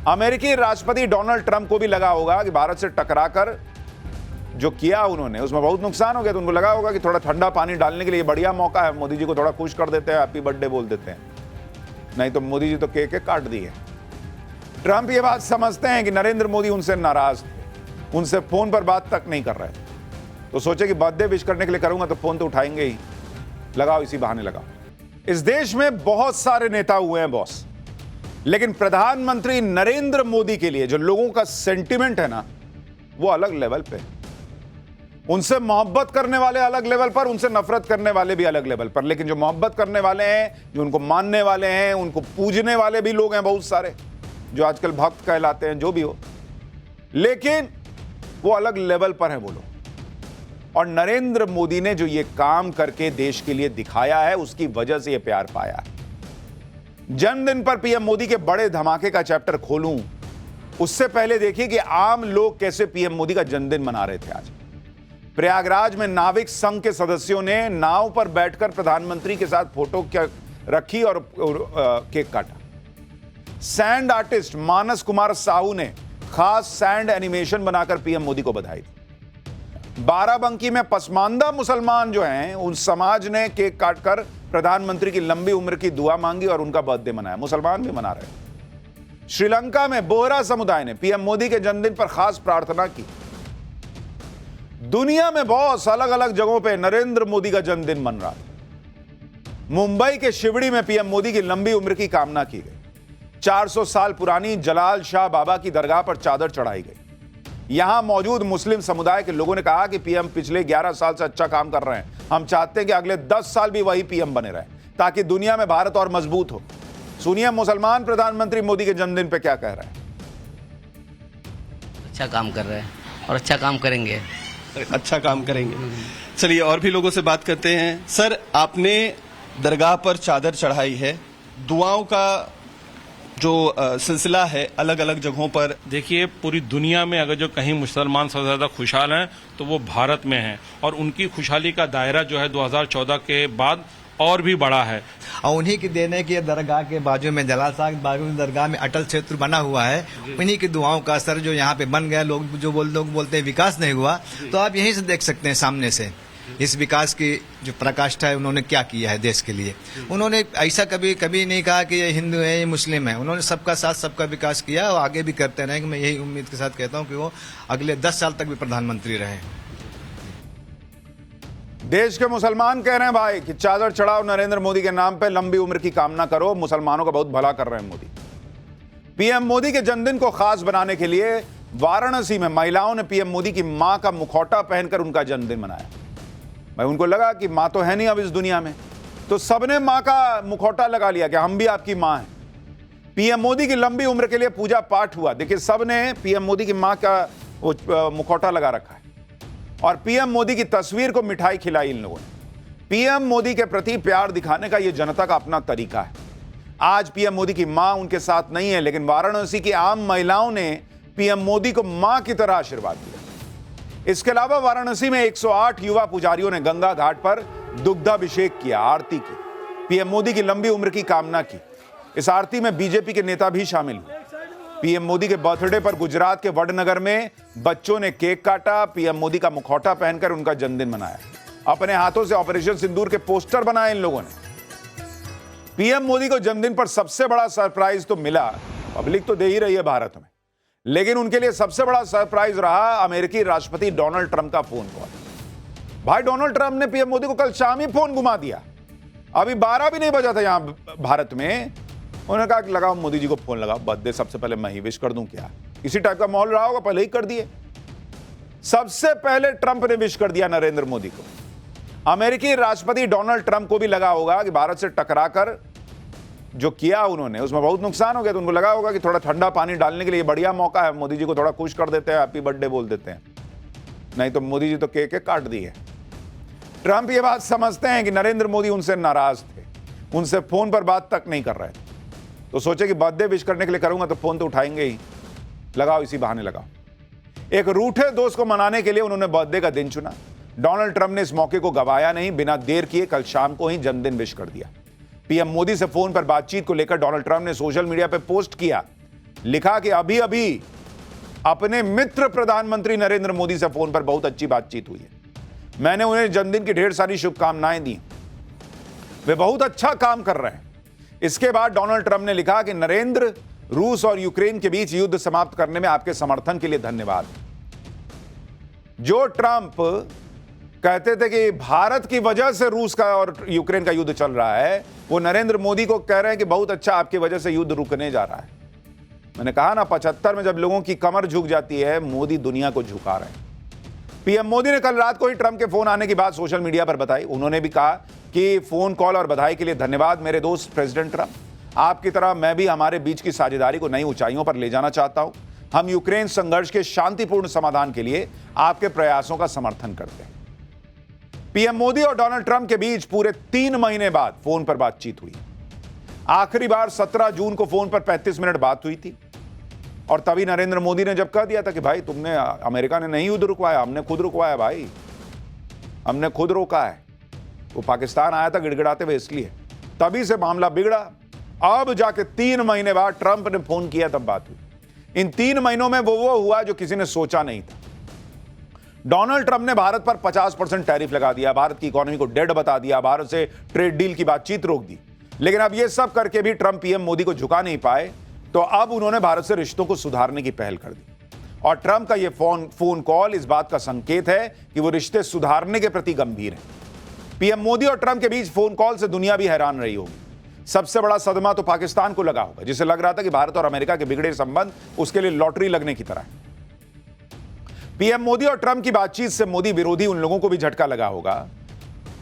अमेरिकी राष्ट्रपति Donald Trump को भी लगा होगा कि भारत से टकराकर जो किया उन्होंने उसमें बहुत नुकसान हो गया, तो उनको लगा होगा कि थोड़ा ठंडा पानी डालने के लिए बढ़िया मौका है, मोदी जी को थोड़ा खुश कर देते हैं, हैप्पी बर्थडे बोल देते हैं। नहीं तो मोदी जी तो केक काट दिए। ट्रंप ये बात समझते हैं कि नरेंद्र मोदी उनसे नाराज थे, उनसे फोन पर बात तक नहीं कर रहे, तो सोचे कि बर्थडे विश करने के लिए करूंगा तो फोन तो उठाएंगे ही, लगाओ इसी बहाने लगाओ। इस देश में बहुत सारे नेता हुए हैं बॉस, लेकिन प्रधानमंत्री नरेंद्र मोदी के लिए जो लोगों का सेंटिमेंट है ना, वो अलग लेवल पे। उनसे मोहब्बत करने वाले अलग लेवल पर, उनसे नफरत करने वाले भी अलग लेवल पर। लेकिन जो मोहब्बत करने वाले हैं, जो उनको मानने वाले हैं, उनको पूजने वाले भी लोग हैं बहुत सारे, जो आजकल भक्त कहलाते हैं, जो भी हो, लेकिन वो अलग लेवल पर हैं वो लोग। और नरेंद्र मोदी ने जो ये काम करके देश के लिए दिखाया है, उसकी वजह से ये प्यार पाया है। जन्मदिन पर पीएम मोदी के बड़े धमाके का चैप्टर खोलूं उससे पहले देखिए कि आम लोग कैसे पीएम मोदी का जन्मदिन मना रहे थे। आज प्रयागराज में नाविक संघ के सदस्यों ने नाव पर बैठकर प्रधानमंत्री के साथ फोटो रखी और केक काटा। सैंड आर्टिस्ट मानस कुमार साहू ने खास सैंड एनिमेशन बनाकर पीएम मोदी को बधाई दी। बाराबंकी में पसमानदा मुसलमान जो हैं, उन समाज ने केक काटकर प्रधानमंत्री की लंबी उम्र की दुआ मांगी और उनका बर्थडे मनाया। मुसलमान भी मना रहे। श्रीलंका में बोहरा समुदाय ने पीएम मोदी के जन्मदिन पर खास प्रार्थना की। दुनिया में बहुत अलग अलग जगहों पे नरेंद्र मोदी का जन्मदिन मन रहा था। मुंबई के शिवड़ी में पीएम मोदी की लंबी उम्र की कामना की गई। 400 साल पुरानी जलाल शाह बाबा की दरगाह पर चादर चढ़ाई गई। यहां मौजूद मुस्लिम समुदाय के लोगों ने कहा कि पीएम पिछले 11 साल से अच्छा काम कर रहे हैं, हम चाहते हैं कि अगले 10 साल भी वही पीएम बने रहें ताकि दुनिया में भारत और मजबूत हो। सुनिए मुसलमान प्रधानमंत्री मोदी के जन्मदिन पे क्या कह रहे हैं। अच्छा काम कर रहे हैं और अच्छा काम करेंगे। अच्छा काम करेंगे। चलिए और भी लोगों से बात करते हैं। सर, आपने दरगाह पर चादर चढ़ाई है, दुआओं का जो सिलसिला है अलग अलग जगहों पर। देखिए, पूरी दुनिया में अगर जो कहीं मुसलमान सबसे ज्यादा खुशहाल हैं तो वो भारत में हैं, और उनकी खुशहाली का दायरा जो है 2014 के बाद और भी बड़ा है। और उन्हीं की देने की दरगाह के बाजू में जलाल साहब के बाजू में दरगाह में अटल क्षेत्र बना हुआ है, उन्हीं की दुआओं का असर जो यहाँ पे बन गया। लोग लोग बोलते हैं विकास नहीं हुआ, तो आप यहीं से देख सकते हैं सामने से इस विकास की जो प्रकाष्ठा है उन्होंने क्या किया है देश के लिए। उन्होंने ऐसा कभी नहीं कहा कि ये हिंदू है, ये मुस्लिम है। उन्होंने सबका साथ सबका विकास किया और आगे भी करते रहेंगे। मैं यही उम्मीद के साथ कहता हूँ कि वो अगले 10 साल तक भी प्रधानमंत्री रहे। देश के मुसलमान कह रहे हैं भाई कि चादर चढ़ाओ नरेंद्र मोदी के नाम पे, लंबी उम्र की कामना करो, मुसलमानों का बहुत भला कर रहे हैं मोदी। पीएम मोदी के जन्मदिन को खास बनाने के लिए वाराणसी में महिलाओं ने पीएम मोदी की मां का मुखौटा पहनकर उनका जन्मदिन मनाया। भाई उनको लगा कि मां तो है नहीं अब इस दुनिया में, तो सबने मां का मुखौटा लगा लिया कि हम भी आपकी मां हैं। पीएम मोदी की लंबी उम्र के लिए पूजा पाठ हुआ। देखिए, सबने पीएम मोदी की मां का मुखौटा लगा रखा है और पीएम मोदी की तस्वीर को मिठाई खिलाई इन लोगों ने। पीएम मोदी के प्रति प्यार दिखाने का यह जनता का अपना तरीका है। आज पीएम मोदी की मां उनके साथ नहीं है, लेकिन वाराणसी की आम महिलाओं ने पीएम मोदी को मां की तरह आशीर्वाद दिया। इसके अलावा वाराणसी में 108 युवा पुजारियों ने गंगा घाट पर दुग्धाभिषेक किया, आरती की, पीएम मोदी की लंबी उम्र की कामना की। इस आरती में बीजेपी के नेता भी शामिल हुए। पीएम मोदी के बर्थडे पर गुजरात के वडनगर में बच्चों ने केक काटा, पीएम मोदी का मुखौटा पहनकर उनका जन्मदिन मनाया। अपने हाथों से ऑपरेशन सिंदूर के पोस्टर बनाए इन लोगों ने। पीएम मोदी को जन्मदिन पर सबसे बड़ा सरप्राइज तो मिला, पब्लिक तो दे ही रही है भारत में, लेकिन उनके लिए सबसे बड़ा सरप्राइज रहा अमेरिकी राष्ट्रपति डोनाल्ड ट्रंप का फोन कॉल। भाई डोनाल्ड ट्रंप ने पीएम मोदी को कल शाम ही फोन घुमा दिया, अभी 12 भी नहीं बजा था यहां भारत में। उन्होंने कहा कि लगाओ मोदी जी को फोन लगाओ, बर्थडे सबसे पहले मैं ही विश कर दूं क्या। इसी टाइप का माहौल रहा होगा, पहले ही कर दिए। सबसे पहले ट्रंप ने विश कर दिया नरेंद्र मोदी को। अमेरिकी राष्ट्रपति डोनाल्ड ट्रंप को भी लगा होगा कि भारत से टकराकर जो किया उन्होंने उसमें बहुत नुकसान हो गया, तो उनको लगा होगा कि थोड़ा ठंडा पानी डालने के लिए बढ़िया मौका है, मोदी जी को थोड़ा खुश कर देते हैं, हैप्पी बर्थडे बोल देते हैं। नहीं तो मोदी जी तो केक काट दिए। ट्रंप ये बात समझते हैं कि नरेंद्र मोदी उनसे नाराज थे, उनसे फोन पर बात तक नहीं कर रहे थे, तो सोचे कि बर्थडे विश करने के लिए करूंगा तो फोन तो उठाएंगे ही, लगाओ इसी बहाने लगाओ। एक रूठे दोस्त को मनाने के लिए उन्होंने बर्थडे का दिन चुना। डोनाल्ड ट्रंप ने इस मौके को गवाया नहीं, बिना देर किए कल शाम को ही जन्मदिन विश कर दिया। पीएम मोदी से फोन पर बातचीत को लेकर डोनाल्ड ट्रंप ने सोशल मीडिया पर पोस्ट किया, लिखा कि अभी अभी अपने मित्र प्रधानमंत्री नरेंद्र मोदी से फोन पर बहुत अच्छी बातचीत हुई है। मैंने उन्हें जन्मदिन की ढेर सारी शुभकामनाएं दी। वे बहुत अच्छा काम कर रहे हैं। इसके बाद डोनाल्ड ट्रंप ने लिखा कि नरेंद्र, रूस और यूक्रेन के बीच युद्ध समाप्त करने में आपके समर्थन के लिए धन्यवाद। जो ट्रंप कहते थे कि भारत की वजह से रूस का और यूक्रेन का युद्ध चल रहा है, वो नरेंद्र मोदी को कह रहे हैं कि बहुत अच्छा, आपकी वजह से युद्ध रुकने जा रहा है। मैंने कहा ना, 75 में जब लोगों की कमर झुक जाती है, मोदी दुनिया को झुका रहे हैं। पीएम मोदी ने कल रात को ही ट्रंप के फोन आने की बात सोशल मीडिया पर बताई। उन्होंने भी कहा कि फोन कॉल और बधाई के लिए धन्यवाद मेरे दोस्त प्रेसिडेंट ट्रंप। आपकी तरह मैं भी हमारे बीच की साझेदारी को नई ऊंचाइयों पर ले जाना चाहता हूं। हम यूक्रेन संघर्ष के शांतिपूर्ण समाधान के लिए आपके प्रयासों का समर्थन करते हैं। पीएम मोदी और डोनाल्ड ट्रंप के बीच पूरे 3 महीने बाद फोन पर बातचीत हुई। आखिरी बार 17 जून को फोन पर 35 मिनट बात हुई थी, और तभी नरेंद्र मोदी ने जब कह दिया था कि भाई तुमने, अमेरिका ने नहीं युद्ध रुकवाया, हमने खुद रुकवाया भाई, हमने खुद रोका है। वो पाकिस्तान आया था गिड़गिड़ाते हुए, इसलिए तभी से मामला बिगड़ा। अब जाके 3 महीने बाद ट्रंप ने फोन किया, तब बात हुई। इन 3 महीनों में वो हुआ जो किसी ने सोचा नहीं था। डोनाल्ड ट्रंप ने भारत पर 50% टैरिफ लगा दिया, भारत की इकोनॉमी को डेड बता दिया, भारत से ट्रेड डील की बातचीत रोक दी। लेकिन अब ये सब करके भी ट्रंप पीएम मोदी को झुका नहीं पाए, तो अब उन्होंने भारत से रिश्तों को सुधारने की पहल कर दी। और ट्रंप का यह फोन कॉल इस बात का संकेत है कि वो रिश्ते सुधारने के प्रति गंभीर हैं। पीएम मोदी और ट्रंप के बीच फोन कॉल से दुनिया भी हैरान रही होगी। सबसे बड़ा सदमा तो पाकिस्तान को लगा होगा, जिसे लग रहा था कि भारत और अमेरिका के बिगड़े संबंध उसके लिए लॉटरी लगने की तरह है। पीएम मोदी और ट्रंप की बातचीत से मोदी विरोधी उन लोगों को भी झटका लगा होगा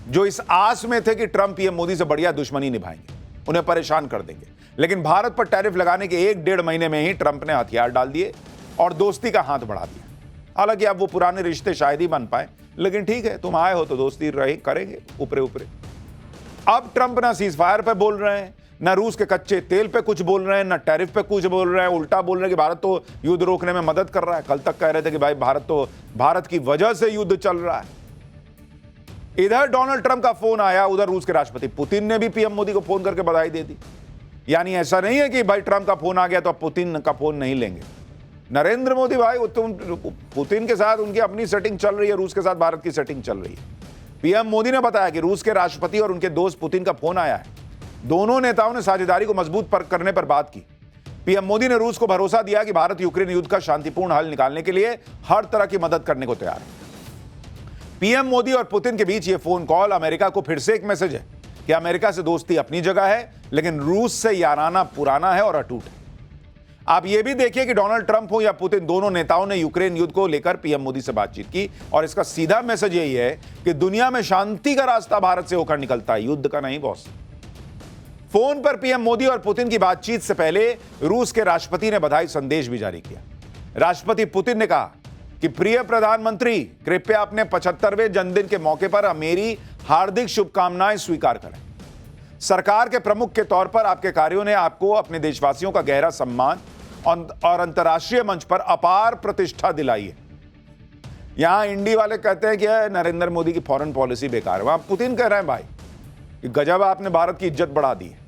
जो इस आस में थे कि ट्रंप पीएम मोदी से बढ़िया दुश्मनी निभाएंगे, उन्हें परेशान कर देंगे। लेकिन भारत पर टैरिफ लगाने के 1-1.5 महीने में ही ट्रंप ने हथियार डाल दिए और दोस्ती का हाथ बढ़ा दिया। हालांकि अब वो पुराने रिश्ते शायद ही बन पाए, लेकिन ठीक है, तुम आए हो तो दोस्ती रही करेंगे ऊपरे ऊपरे। अब ट्रंप ना सीज फायर पे बोल रहे हैं, ना रूस के कच्चे तेल पे कुछ बोल रहे हैं, ना टैरिफ पे कुछ बोल रहे हैं। उल्टा बोल रहे हैं कि भारत तो युद्ध रोकने में मदद कर रहा है। कल तक कह रहे थे कि भाई भारत की वजह से युद्ध चल रहा है। इधर डोनाल्ड ट्रंप का फोन आया, उधर रूस के राष्ट्रपति पुतिन ने भी पीएम मोदी को फोन करके बधाई दे दी। यानी ऐसा नहीं है कि भाई ट्रंप का फोन आ गया तो अब पुतिन का फोन नहीं लेंगे। नरेंद्र मोदी भाई, पुतिन के साथ उनकी अपनी सेटिंग चल रही है, रूस के साथ भारत की सेटिंग चल रही है। पीएम मोदी ने बताया कि रूस के राष्ट्रपति और उनके दोस्त पुतिन का फोन आया है। दोनों नेताओं ने साझेदारी को मजबूत करने पर बात की। पीएम मोदी ने रूस को भरोसा दिया कि भारत यूक्रेन युद्ध का शांतिपूर्ण हल निकालने के लिए हर तरह की मदद करने को तैयार है। पीएम मोदी और पुतिन के बीच यह फोन कॉल अमेरिका को फिर से एक मैसेज है कि अमेरिका से दोस्ती अपनी जगह है, लेकिन रूस से याराना पुराना है और अटूट है। आप यह भी देखिए कि डोनाल्ड ट्रंप हो या पुतिन, दोनों नेताओं ने यूक्रेन युद्ध को लेकर पीएम मोदी से बातचीत की, और इसका सीधा मैसेज यही है कि दुनिया में शांति का रास्ता भारत से होकर निकलता है, युद्ध का नहीं बॉस। फोन पर पीएम मोदी और पुतिन की बातचीत से पहले रूस के राष्ट्रपति ने बधाई संदेश भी जारी किया। राष्ट्रपति पुतिन ने कहा कि प्रिय प्रधानमंत्री, कृपया अपने 75वें जन्मदिन के मौके पर मेरी हार्दिक शुभकामनाएं स्वीकार करें। सरकार के प्रमुख के तौर पर आपके कार्यों ने आपको अपने देशवासियों का गहरा सम्मान और अंतर्राष्ट्रीय मंच पर अपार प्रतिष्ठा दिलाई है। यहां इंडी वाले कहते हैं कि नरेंद्र मोदी की फॉरेन पॉलिसी बेकार है, वहां पुतिन कह रहे हैं भाई कि गजब आपने भारत की इज्जत बढ़ा दी है।